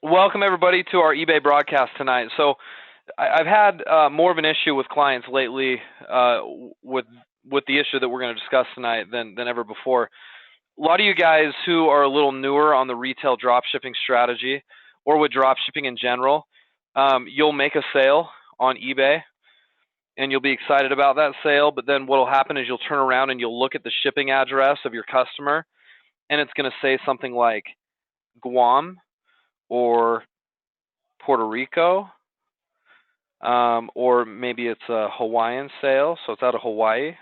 Welcome everybody to our eBay broadcast tonight. So I've had more of an issue with clients lately with the issue that we're going to discuss tonight than ever before. A lot of you guys who are a little newer on the retail drop shipping strategy or with drop shipping in general, you'll make a sale on eBay and you'll be excited about that sale, but then what will happen is you'll turn around and you'll look at the shipping address of your customer and it's going to say something like Guam or Puerto Rico, or maybe it's a Hawaiian sale, so it's out of Hawaii.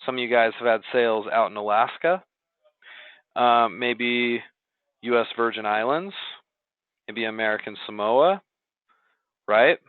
Some of you guys have had sales out in Alaska, maybe U.S. Virgin Islands, maybe American Samoa, right?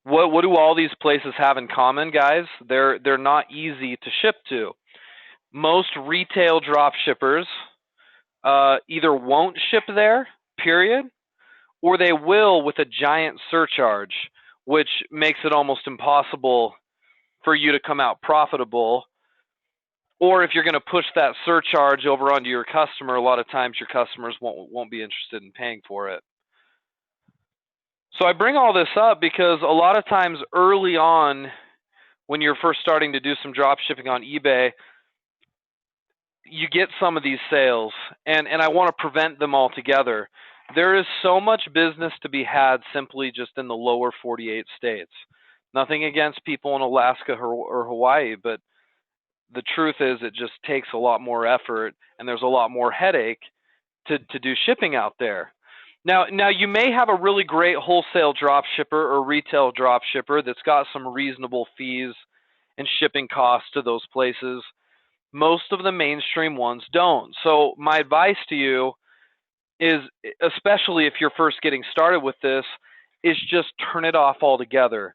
What do all these places have in common, guys? They're not easy to ship to. Most retail drop shippers either won't ship there, period, or they will with a giant surcharge, which makes it almost impossible for you to come out profitable. Or if you're going to push that surcharge over onto your customer, a lot of times your customers won't be interested in paying for it. So I bring all this up because a lot of times early on, when you're first starting to do some drop shipping on eBay, you get some of these sales, and I want to prevent them altogether. There is so much business to be had simply just in the lower 48 states. Nothing against people in Alaska or Hawaii, but the truth is it just takes a lot more effort and there's a lot more headache to do shipping out there. Now you may have a really great wholesale drop shipper or retail drop shipper that's got some reasonable fees and shipping costs to those places. Most of the mainstream ones don't. So my advice to you is, especially if you're first getting started with this, is just turn it off altogether.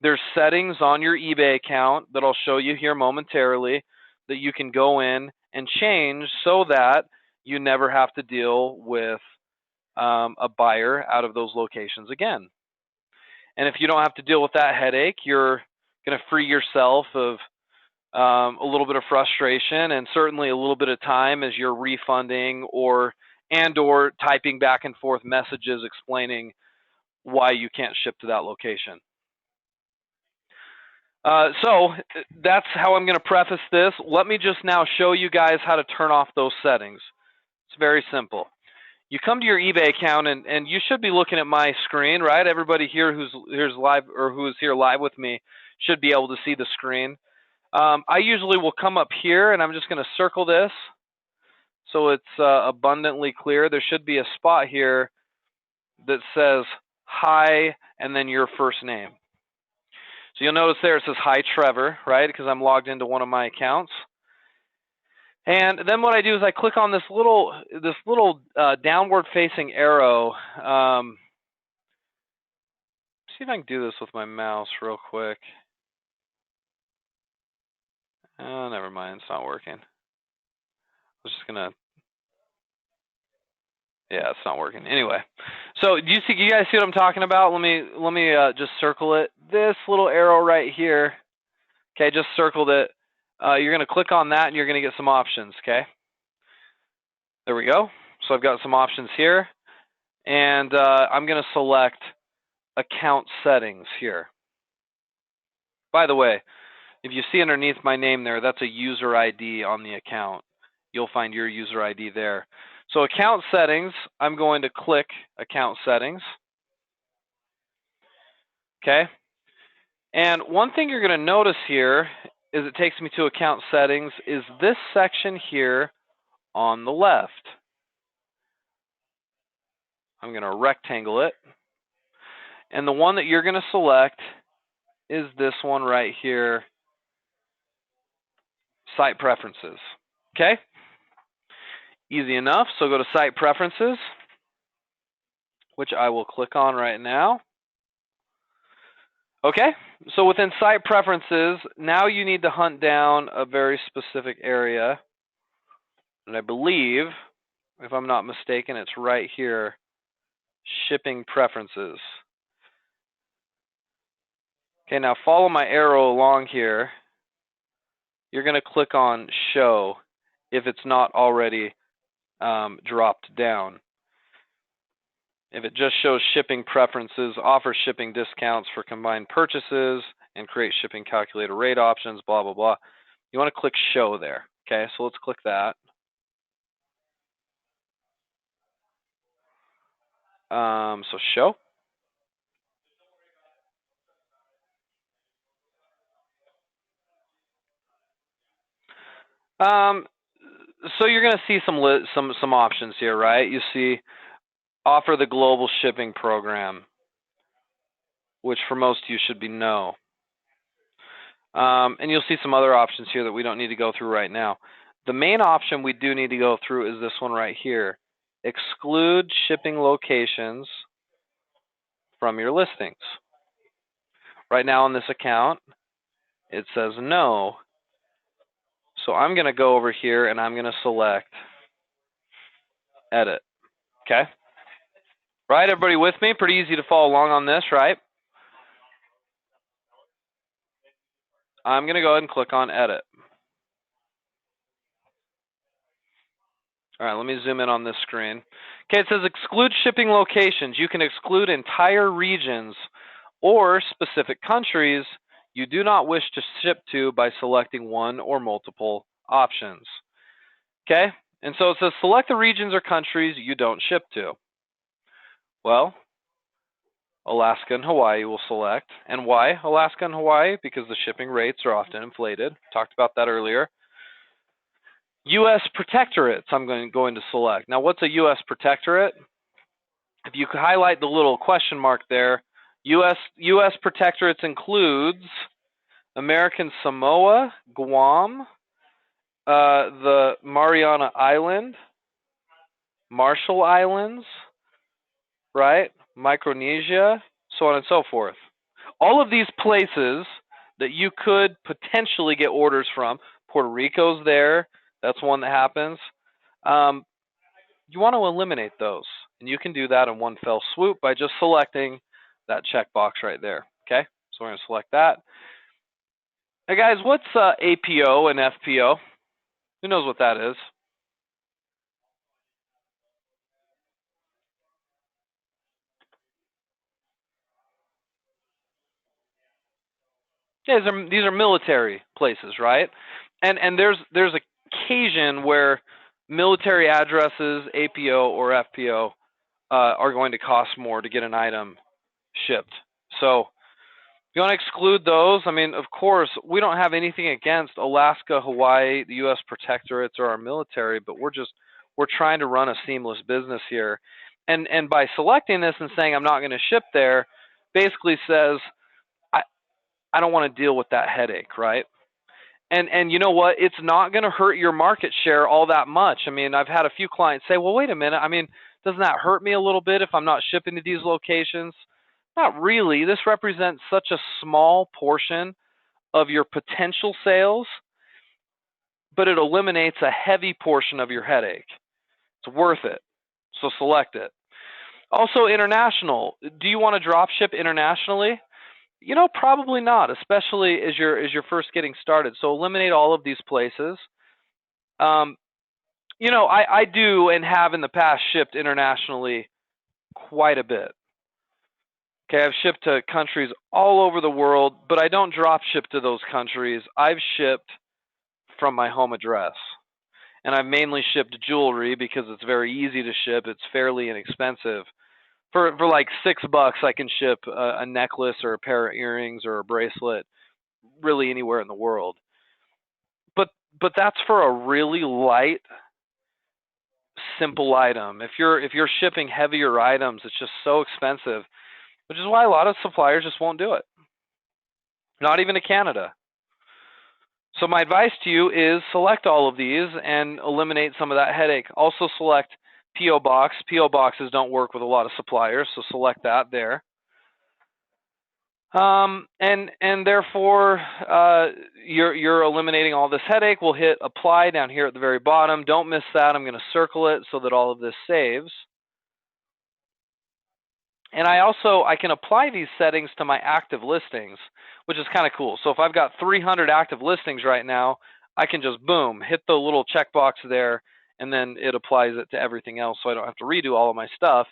There's settings on your eBay account that I'll show you here momentarily that you can go in and change so that you never have to deal with a buyer out of those locations again. And if you don't have to deal with that headache, you're going to free yourself of a little bit of frustration and certainly a little bit of time as you're refunding or typing back and forth messages explaining why you can't ship to that location. So that's how I'm going to preface this. Let me just now show you guys how to turn off those settings. It's very simple. You come to your eBay account, and you should be looking at my screen, right? Everybody here who's live or who is here live with me should be able to see the screen. I usually will come up here, and I'm just going to circle this so it's abundantly clear. There should be a spot here that says hi and then your first name. So you'll notice there it says hi Trevor, right? Because I'm logged into one of my accounts. And then what I do is I click on this little downward facing arrow. See if I can do this with my mouse real quick. Oh, never mind, it's not working. I was just gonna. Yeah, it's not working. Anyway, so do you guys see what I'm talking about? Let me just circle it. This little arrow right here. Okay, just circled it. You're going to click on that and you're going to get some options, okay? There we go. So I've got some options here. And I'm going to select account settings here. By the way, if you see underneath my name there, that's a user ID on the account. You'll find your user ID there. So account settings, I'm going to click account settings. Okay? And one thing you're going to notice here is it takes me to account settings is this section here on the left. I'm going to rectangle it. And the one that you're going to select is this one right here, site preferences. Okay? Easy enough. So go to site preferences, which I will click on right now. Okay, so within site preferences, now you need to hunt down a very specific area. And I believe, if I'm not mistaken, it's right here, shipping preferences. Okay, now follow my arrow along here. You're going to click on show if it's not already dropped down. If it just shows shipping preferences, offer shipping discounts for combined purchases, and create shipping calculator rate options, blah, blah, blah. You want to click show there. Okay, so let's click that. So show. So you're going to see some options here, right? You see offer the global shipping program, which for most of you should be no. And you'll see some other options here that we don't need to go through right now. The main option we do need to go through is this one right here. Exclude shipping locations from your listings. Right now on this account, it says no. So I'm going to go over here and I'm going to select edit. Okay? Right, everybody with me? Pretty easy to follow along on this, right? I'm going to go ahead and click on edit. All right, let me zoom in on this screen. Okay, it says exclude shipping locations. You can exclude entire regions or specific countries you do not wish to ship to by selecting one or multiple options. Okay, and so it says select the regions or countries you don't ship to. Well, Alaska and Hawaii will select. And why Alaska and Hawaii? Because the shipping rates are often inflated. Talked about that earlier. U.S. protectorates I'm going to select. Now, what's a U.S. protectorate? If you highlight the little question mark there, U.S. protectorates includes American Samoa, Guam, the Mariana Island, Marshall Islands, right? Micronesia, so on and so forth. All of these places that you could potentially get orders from, Puerto Rico's there, that's one that happens. You want to eliminate those, and you can do that in one fell swoop by just selecting that checkbox right there. Okay, so we're going to select that. Hey guys, what's APO and FPO? Who knows what that is? Yeah, these are military places, right? And there's occasion where military addresses, APO or FPO, are going to cost more to get an item shipped. So you want to exclude those. I mean, of course, we don't have anything against Alaska, Hawaii, the U.S. protectorates, or our military, but we're trying to run a seamless business here. And by selecting this and saying I'm not going to ship there, basically says I don't want to deal with that headache, right? And you know what? It's not going to hurt your market share all that much. I mean, I've had a few clients say, well, wait a minute. I mean, doesn't that hurt me a little bit if I'm not shipping to these locations? Not really. This represents such a small portion of your potential sales, but it eliminates a heavy portion of your headache. It's worth it. So select it. Also, international. Do you want to drop ship internationally? You know, probably not, especially as you're first getting started. So eliminate all of these places. You know, I do and have in the past shipped internationally quite a bit. Okay, I've shipped to countries all over the world, but I don't drop ship to those countries. I've shipped from my home address. And I've mainly shipped jewelry because it's very easy to ship. It's fairly inexpensive. For like $6, I can ship a necklace or a pair of earrings or a bracelet really anywhere in the world. But that's for a really light, simple item. If you're shipping heavier items, it's just so expensive, which is why a lot of suppliers just won't do it. Not even to Canada. So my advice to you is select all of these and eliminate some of that headache. Also select P.O. Box. P.O. Boxes don't work with a lot of suppliers, so select that there. And therefore, you're eliminating all this headache. We'll hit apply down here at the very bottom. Don't miss that. I'm going to circle it so that all of this saves. And I can apply these settings to my active listings, which is kind of cool. So if I've got 300 active listings right now, I can just boom, hit the little checkbox there, and then it applies it to everything else, so I don't have to redo all of my stuff.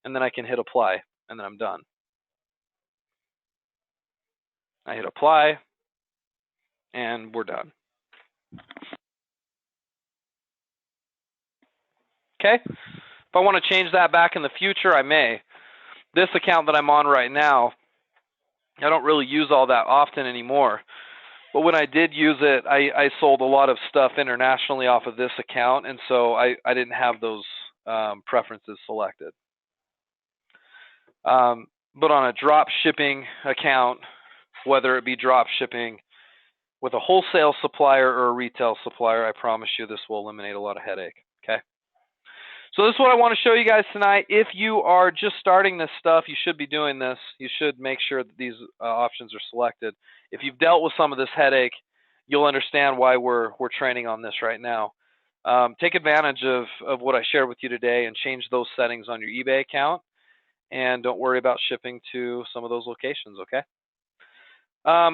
and then I can hit apply, and then I'm done. I hit apply, and we're done. Okay? If I want to change that back in the future, I may. This account that I'm on right now, I don't really use all that often anymore. But when I did use it, I sold a lot of stuff internationally off of this account, and so I didn't have those preferences selected. But on a drop shipping account, whether it be drop shipping with a wholesale supplier or a retail supplier, I promise you this will eliminate a lot of headache. Okay. So this is what I want to show you guys tonight. If you are just starting this stuff, you should be doing this. You should make sure that these options are selected. If you've dealt with some of this headache, you'll understand why we're training on this right now. Take advantage of what I shared with you today and change those settings on your eBay account. And don't worry about shipping to some of those locations, okay? Let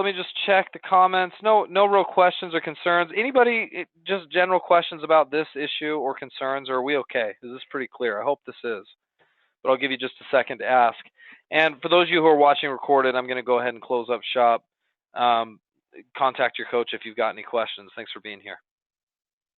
me just check the comments. No real questions or concerns. Anybody, just general questions about this issue or concerns, or are we okay? Is this pretty clear? I hope this is. But I'll give you just a second to ask. And for those of you who are watching recorded, I'm going to go ahead and close up shop. Contact your coach if you've got any questions. Thanks for being here.